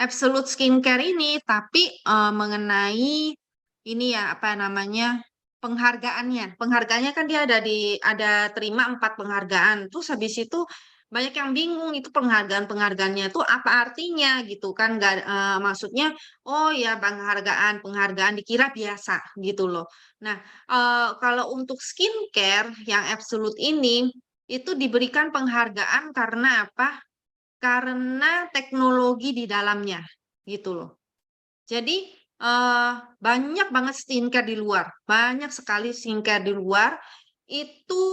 Absolute Skincare ini, tapi mengenai ini ya apa namanya penghargaannya. Penghargaannya kan dia ada terima 4 penghargaan. Terus habis itu banyak yang bingung itu penghargaannya itu apa artinya gitu kan? Nggak maksudnya oh ya penghargaan dikira biasa gitu loh. Nah kalau untuk skincare yang absolute ini itu diberikan penghargaan karena apa? Karena teknologi di dalamnya gitu loh. Jadi banyak banget skincare di luar, banyak sekali skincare di luar itu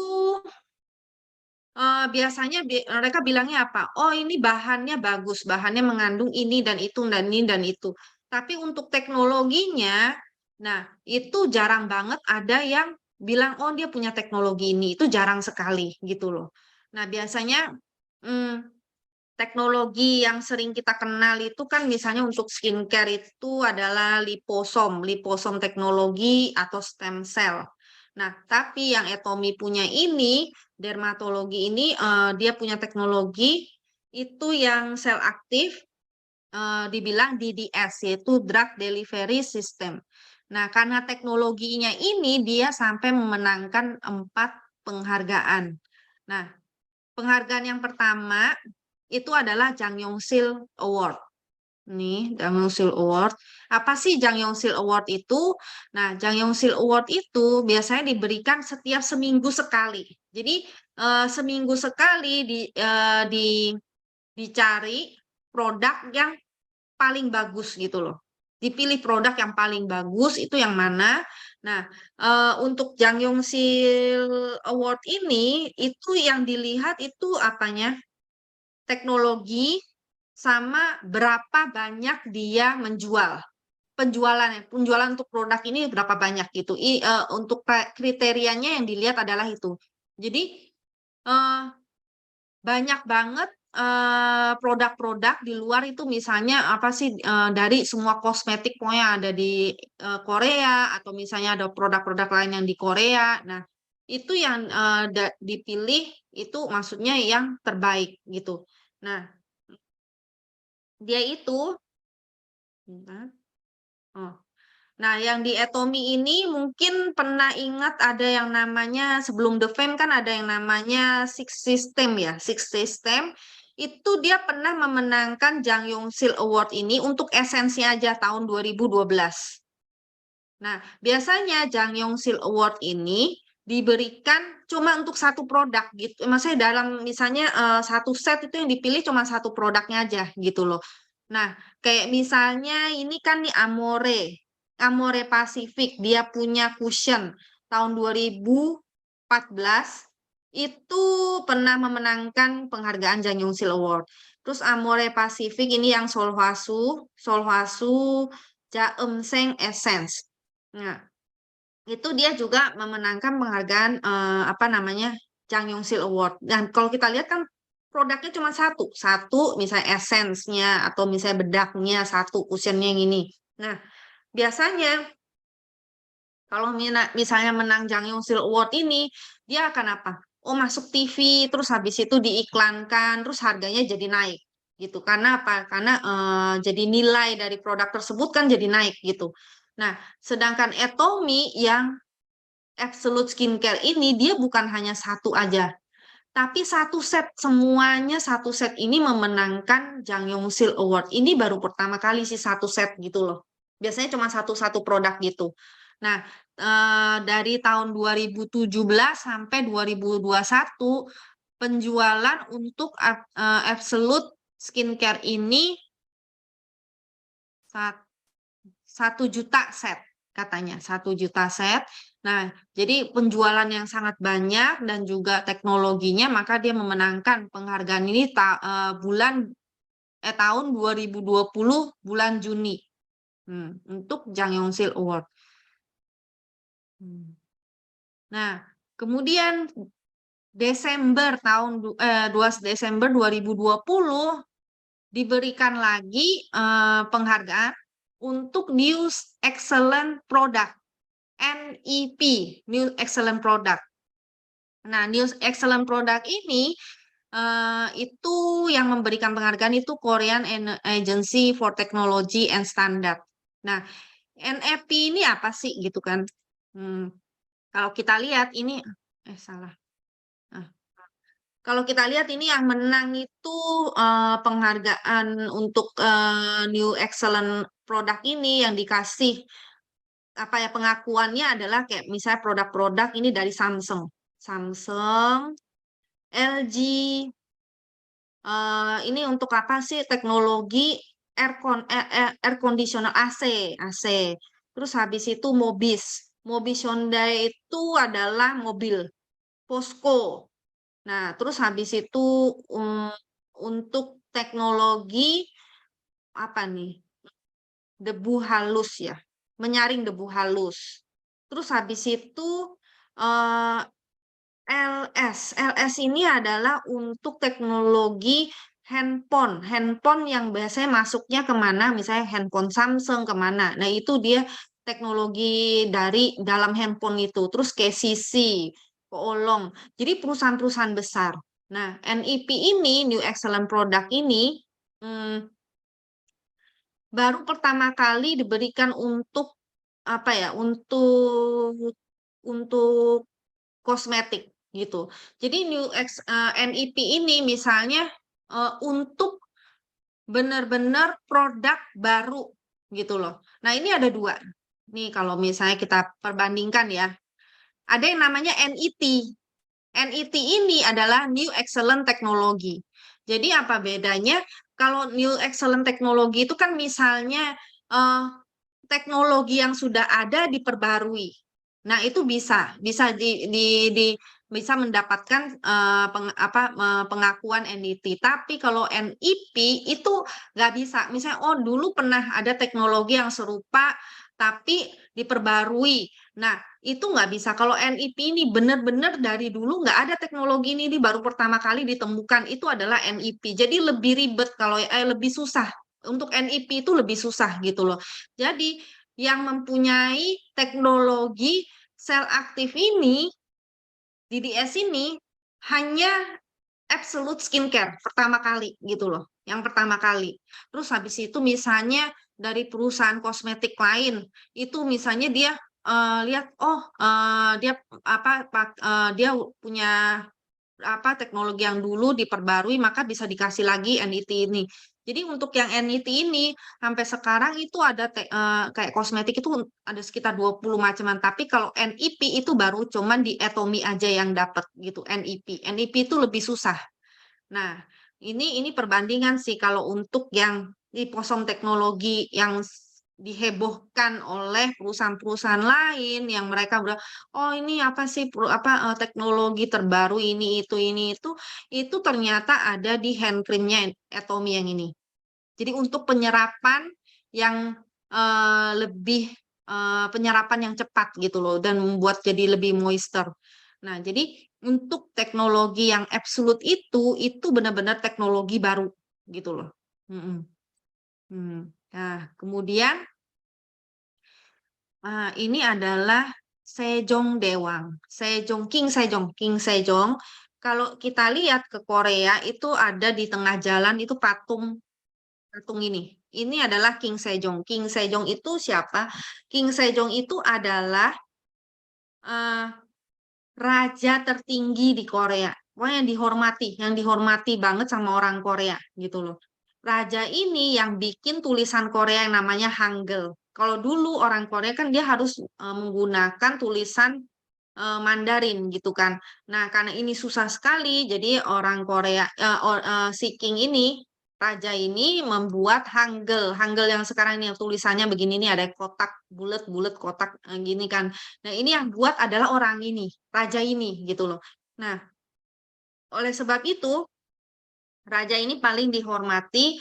biasanya mereka bilangnya apa? Oh ini bahannya bagus, bahannya mengandung ini dan itu dan ini dan itu. Tapi untuk teknologinya, nah itu jarang banget ada yang bilang oh dia punya teknologi ini, itu jarang sekali gitu loh. Nah biasanya hmm, teknologi yang sering kita kenal itu kan misalnya untuk skincare itu adalah liposom teknologi atau stem cell. Nah, tapi yang Etomi punya ini, dermatologi ini, dia punya teknologi itu yang sel aktif, dibilang DDS, yaitu Drug Delivery System. Nah, karena teknologinya ini, dia sampai memenangkan 4 penghargaan. Nah, penghargaan yang pertama itu adalah Jang Yong-sil Award. Nih, Jang Yong-sil Award. Apa sih Jang Yong-sil Award itu? Nah, Jang Yong-sil Award itu biasanya diberikan setiap seminggu sekali. Jadi, seminggu sekali dicari produk yang paling bagus gitu loh. Dipilih produk yang paling bagus itu yang mana? Nah, untuk Jang Yong-sil Award ini itu yang dilihat itu apanya? Teknologi sama berapa banyak dia menjual. Penjualan untuk produk ini berapa banyak gitu. Untuk kriterianya yang dilihat adalah itu. Jadi eh, banyak banget produk-produk di luar itu misalnya apa sih dari semua kosmetik pokoknya ada di Korea atau misalnya ada produk-produk lain yang di Korea. Nah, itu yang dipilih itu maksudnya yang terbaik gitu. Nah, dia itu bentar. Oh. Nah, yang di Atomy ini mungkin pernah ingat ada yang namanya sebelum The Fame kan ada yang namanya Six System ya. Six System itu dia pernah memenangkan Jang Yong-sil Award ini untuk esensi aja tahun 2012. Nah, biasanya Jang Yong-sil Award ini diberikan cuma untuk satu produk gitu. Maksudnya dalam misalnya satu set itu yang dipilih cuma satu produknya aja gitu loh. Nah, kayak misalnya ini kan nih Amore Pacific dia punya cushion tahun 2014 itu pernah memenangkan penghargaan Jang Yong-sil Award. Terus Amore Pacific ini yang Solhwasu Jaeumseng Essence. Nah, itu dia juga memenangkan penghargaan apa namanya Jang Yong-sil Award. Dan kalau kita lihat kan produknya cuma satu misalnya essence-nya atau misalnya bedaknya satu, cushionnya yang ini. Nah, biasanya kalau misalnya menang Jang Yong-sil Award ini, dia akan apa? Oh, masuk TV, terus habis itu diiklankan, terus harganya jadi naik gitu. Karena apa? Karena jadi nilai dari produk tersebut kan jadi naik gitu. Nah, sedangkan Atomy yang Absolute Skincare ini dia bukan hanya satu aja, tapi satu set semuanya satu set ini memenangkan Jang Yong-sil Award. Ini baru pertama kali sih satu set gitu loh. Biasanya cuma satu-satu produk gitu. Nah, dari tahun 2017 sampai 2021 penjualan untuk Absolute Skincare ini 1 juta set katanya 1 juta set. Nah, jadi penjualan yang sangat banyak dan juga teknologinya, maka dia memenangkan penghargaan ini tahun 2020 bulan Juni untuk Jang Yong-sil Award. Nah, kemudian Desember 2 Desember 2020 diberikan lagi penghargaan untuk News Excellent Product NEP, News Excellent Product. Nah, News Excellent Product ini itu yang memberikan penghargaan itu Korean Agency for Technology and Standard. Nah, NEP ini apa sih gitu kan? Kalau kita lihat ini salah. Nah, kalau kita lihat ini yang menang itu penghargaan untuk New Excellent Product ini yang dikasih apa ya pengakuannya adalah kayak misalnya produk-produk ini dari Samsung, LG. Ini untuk apa sih teknologi air conditioner AC. Terus habis itu Mobis Hyundai itu adalah mobil Posco. Nah, terus habis itu untuk teknologi apa nih? Debu halus ya, menyaring debu halus. Terus habis itu eh, LS ini adalah untuk teknologi handphone yang biasanya masuknya kemana, misalnya handphone Samsung kemana. Nah, itu dia teknologi dari dalam handphone itu. Terus KCC, Koolong. Jadi perusahaan-perusahaan besar. Nah, NEP ini, New Excellent Product ini, hmm, baru pertama kali diberikan untuk apa ya, untuk kosmetik gitu. Jadi NEP ini misalnya untuk benar-benar produk baru gitu loh. Nah, ini ada dua. Nih kalau misalnya kita perbandingkan ya. Ada yang namanya NET. NET ini adalah New Excellent Technology. Jadi apa bedanya? Kalau New Excellent Technology itu kan misalnya eh, teknologi yang sudah ada diperbarui. Nah, itu bisa bisa mendapatkan pengakuan NET. Tapi kalau NEP itu nggak bisa. Misalnya, oh dulu pernah ada teknologi yang serupa, tapi diperbarui. Nah, itu nggak bisa. Kalau NEP ini benar-benar dari dulu nggak ada teknologi ini baru pertama kali ditemukan. Itu adalah NEP. Jadi lebih ribet kalau lebih susah. Untuk NEP itu lebih susah gitu loh. Jadi yang mempunyai teknologi sel aktif ini, DDS ini hanya Absolute Skincare pertama kali gitu loh. Yang pertama kali. Terus habis itu misalnya dari perusahaan kosmetik lain, itu misalnya dia lihat dia dia punya apa teknologi yang dulu diperbarui maka bisa dikasih lagi NET ini. Jadi untuk yang NET ini sampai sekarang itu ada kayak kosmetik itu ada sekitar 20 macaman. Tapi kalau NEP itu baru cuman di Atomy aja yang dapat gitu NEP. NEP itu lebih susah. Nah, ini perbandingan sih kalau untuk yang di posom teknologi yang dihebohkan oleh perusahaan-perusahaan lain yang mereka bilang, oh ini apa sih teknologi terbaru ini itu ternyata ada di hand creamnya Atomy yang ini. Jadi untuk penyerapan yang lebih penyerapan yang cepat gitu loh dan membuat jadi lebih moisture. Nah, jadi untuk teknologi yang absolute itu benar-benar teknologi baru gitu loh. Nah, kemudian ini adalah Sejong Dewang, King Sejong. Kalau kita lihat ke Korea itu ada di tengah jalan itu patung ini. Ini adalah King Sejong. King Sejong itu siapa? King Sejong itu adalah raja tertinggi di Korea. Pokoknya yang dihormati banget sama orang Korea gitu loh. Raja ini yang bikin tulisan Korea yang namanya Hangul. Kalau dulu orang Korea kan dia harus menggunakan tulisan Mandarin gitu kan. Nah, karena ini susah sekali, jadi orang Korea si King ini raja ini membuat Hangul. Hangul yang sekarang ini tulisannya begini nih ada kotak bulat-bulat kotak gini kan. Nah, ini yang buat adalah orang ini, raja ini gitu loh. Nah, oleh sebab itu raja ini paling dihormati,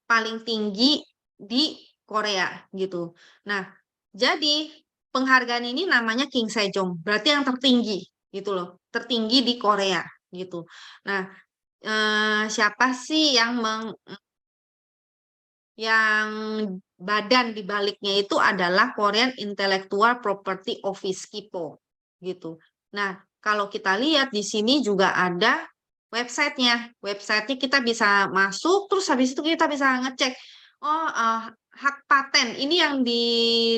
paling tinggi di Korea gitu. Nah, jadi penghargaan ini namanya King Sejong, berarti yang tertinggi gitu loh, tertinggi di Korea gitu. Nah, siapa sih yang badan di baliknya itu adalah Korean Intellectual Property Office KIPO gitu. Nah, kalau kita lihat di sini juga ada websitenya. Websitenya kita bisa masuk, terus habis itu kita bisa ngecek, oh hak paten ini yang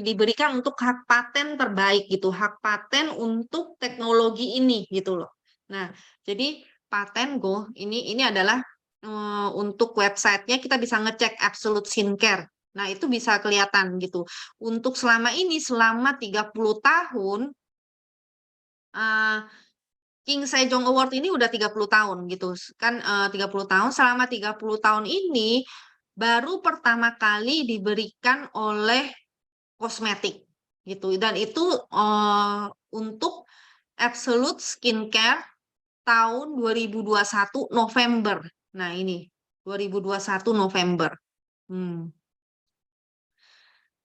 diberikan untuk hak paten terbaik gitu, hak paten untuk teknologi ini gitu loh. Nah, jadi Patengo ini adalah untuk websitenya kita bisa ngecek Absolute Skincare. Nah, itu bisa kelihatan gitu. Untuk selama ini, selama 30 tahun, eh, King Sejong Award ini udah 30 tahun gitu. Kan 30 tahun, selama 30 tahun ini baru pertama kali diberikan oleh kosmetik gitu. Dan itu untuk Absolute Skincare tahun 2021 November. Nah, ini 2021 November. Hmm.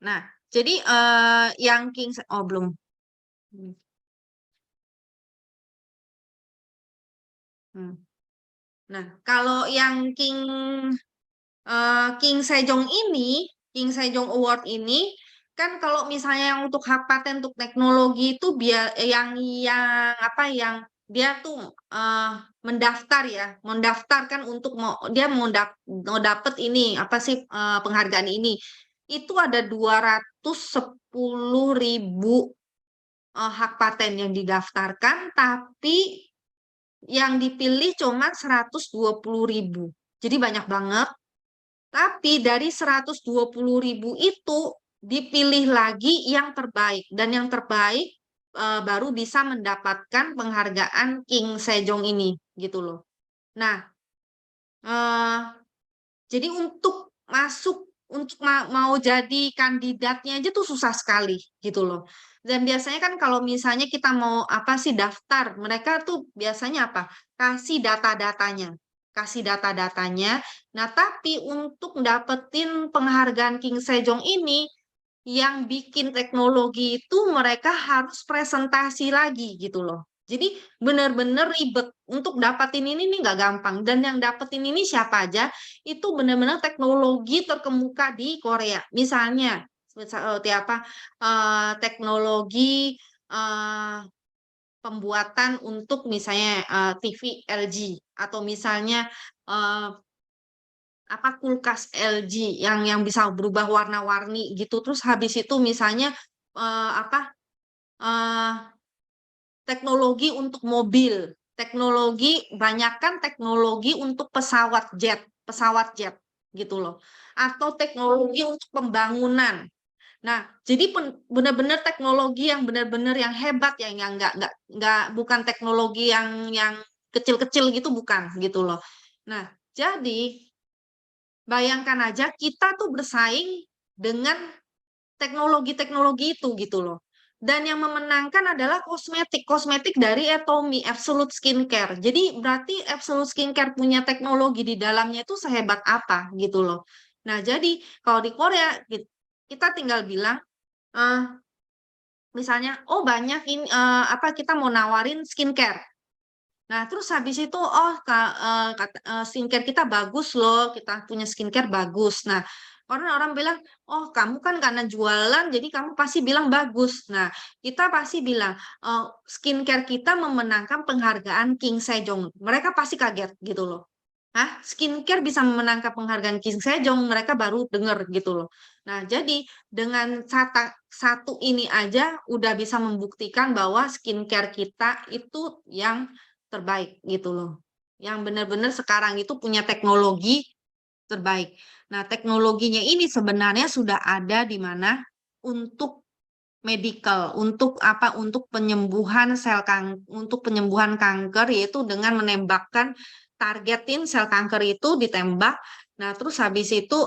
Nah, jadi yang King oh belum. Hmm. Hmm. Nah, kalau yang King Sejong ini, King Sejong Award ini kan kalau misalnya yang untuk hak paten untuk teknologi itu biar yang apa yang dia tuh mendaftar ya, mendaftarkan untuk dia mau dapet ini apa sih penghargaan ini. Itu ada 210.000 hak paten yang didaftarkan, tapi yang dipilih cuma 120.000. Jadi banyak banget. Tapi dari 120.000 itu dipilih lagi yang terbaik. Dan yang terbaik baru bisa mendapatkan penghargaan King Sejong ini gitu loh. Nah, eh, jadi untuk masuk, untuk mau jadi kandidatnya aja tuh susah sekali gitu loh. Dan biasanya kan kalau misalnya kita mau apa sih daftar, mereka tuh biasanya apa? Kasih data-datanya. Kasih data-datanya. Nah, tapi untuk dapetin penghargaan King Sejong ini, yang bikin teknologi itu mereka harus presentasi lagi gitu loh. Jadi benar-benar ribet untuk dapatin ini nih nggak gampang. Dan yang dapetin ini siapa aja? Itu benar-benar teknologi terkemuka di Korea. Misalnya, seperti apa? Teknologi eh, pembuatan untuk misalnya TV LG atau misalnya eh, apa kulkas LG yang bisa berubah warna-warni gitu. Terus habis itu misalnya apa eh, teknologi untuk mobil, teknologi banyakkan teknologi untuk pesawat jet gitu loh. Atau teknologi untuk pembangunan. Nah, jadi benar-benar teknologi yang benar-benar yang hebat yang nggak bukan teknologi yang kecil-kecil gitu bukan gitu loh. Nah, jadi bayangkan aja kita tuh bersaing dengan teknologi-teknologi itu gitu loh. Dan yang memenangkan adalah kosmetik dari Atomy, Absolute Skincare. Jadi berarti Absolute Skincare punya teknologi di dalamnya itu sehebat apa gitu loh. Nah, jadi kalau di Korea kita tinggal bilang eh, misalnya oh banyak ini apa kita mau nawarin skincare. Nah, terus habis itu, oh, skincare kita bagus loh, kita punya skincare bagus. Nah, orang-orang bilang, oh, kamu kan karena jualan, jadi kamu pasti bilang bagus. Nah, kita pasti bilang, skincare kita memenangkan penghargaan King Sejong. Mereka pasti kaget gitu loh. Hah, skincare bisa memenangkan penghargaan King Sejong, mereka baru dengar gitu loh. Nah, jadi dengan satu ini aja udah bisa membuktikan bahwa skincare kita itu yang terbaik gitu loh. Yang benar-benar sekarang itu punya teknologi terbaik. Nah, teknologinya ini sebenarnya sudah ada di mana untuk medical, untuk apa? Untuk penyembuhan untuk penyembuhan kanker yaitu dengan menembakkan targetin sel kanker itu ditembak. Nah, terus habis itu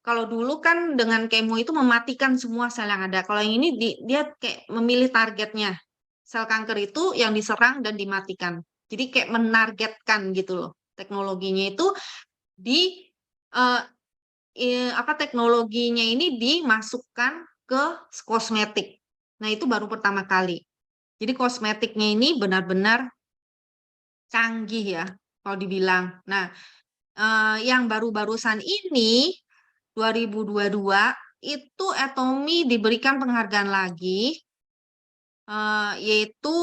kalau dulu kan dengan kemo itu mematikan semua sel yang ada. Kalau yang ini dia kayak memilih targetnya. Sel kanker itu yang diserang dan dimatikan. Jadi kayak menargetkan gitu loh. Teknologinya itu di eh, apa teknologinya ini dimasukkan ke kosmetik. Nah, itu baru pertama kali. Jadi kosmetiknya ini benar-benar canggih ya kalau dibilang. Nah, yang baru-barusan ini 2022 itu Atomy diberikan penghargaan lagi yaitu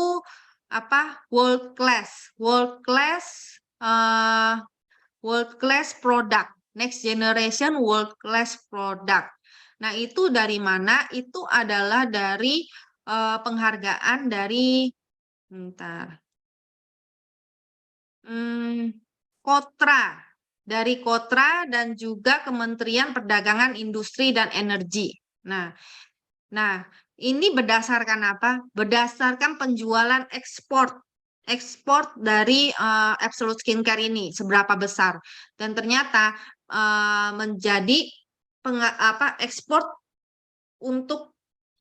world class, world class product, next generation world class product. Nah, itu dari mana? Itu adalah dari penghargaan dari Kotra, dari Kotra dan juga Kementerian Perdagangan Industri dan Energi. Nah, ini berdasarkan apa? Berdasarkan penjualan ekspor dari Absolute Skincare ini seberapa besar, dan ternyata menjadi ekspor untuk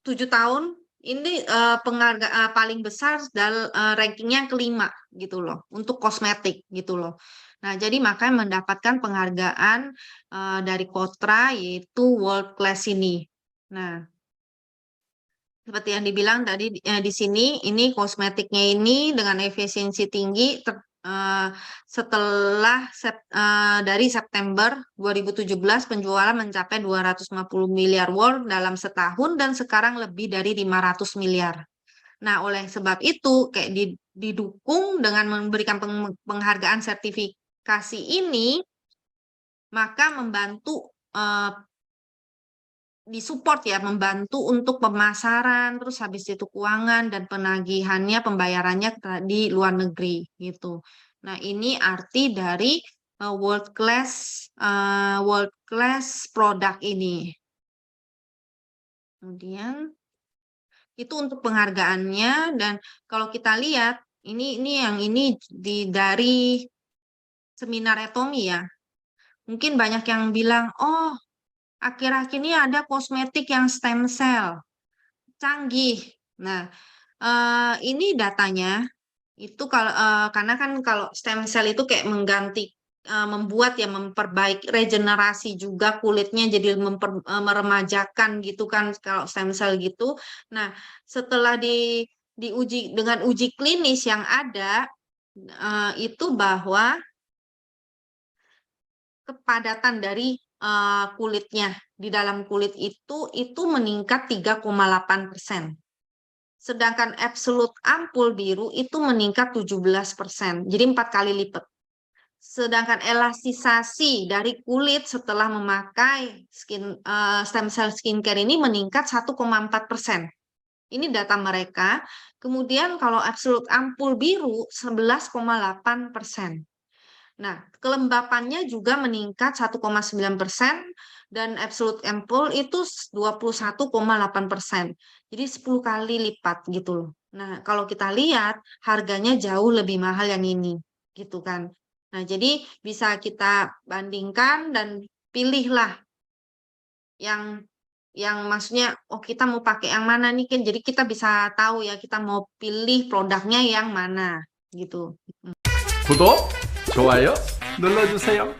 7 tahun ini penghargaan paling besar dan rankingnya kelima gitu loh untuk kosmetik gitu loh. Nah, jadi makanya mendapatkan penghargaan dari Kotra yaitu World Class ini. Nah, seperti yang dibilang tadi di sini, ini kosmetiknya ini dengan efisiensi tinggi setelah dari September 2017 penjualan mencapai 250 miliar won dalam setahun dan sekarang lebih dari 500 miliar. Nah, oleh sebab itu kayak didukung dengan memberikan penghargaan sertifikasi ini, maka membantu disupport ya, membantu untuk pemasaran, terus habis itu keuangan dan penagihannya, pembayarannya di luar negeri gitu. Nah, ini arti dari world class product ini. Kemudian itu untuk penghargaannya, dan kalau kita lihat ini dari seminar Atomy ya. Mungkin banyak yang bilang, "Oh, akhir-akhir ini ada kosmetik yang stem cell, canggih." Nah, ini datanya itu karena kan kalau stem cell itu kayak mengganti, membuat ya, memperbaiki regenerasi juga kulitnya jadi meremajakan gitu kan kalau stem cell gitu. Nah, setelah diuji dengan uji klinis yang ada, itu bahwa kepadatan dari kulitnya di dalam kulit itu meningkat 3,8%. Sedangkan absolute ampul biru itu meningkat 17%. Jadi 4 kali lipat. Sedangkan elastisasi dari kulit setelah memakai stem cell skincare ini meningkat 1,4%. Ini data mereka. Kemudian kalau absolute ampul biru 11,8%. Nah, kelembapannya juga meningkat 1,9% dan absolute ampul itu 21,8%. Jadi 10 kali lipat gitu loh. Nah, kalau kita lihat harganya jauh lebih mahal yang ini gitu kan. Nah, jadi bisa kita bandingkan dan pilihlah yang maksudnya, oh kita mau pakai yang mana nih kan, jadi kita bisa tahu ya kita mau pilih produknya yang mana gitu. 구독, 좋아요 눌러주세요.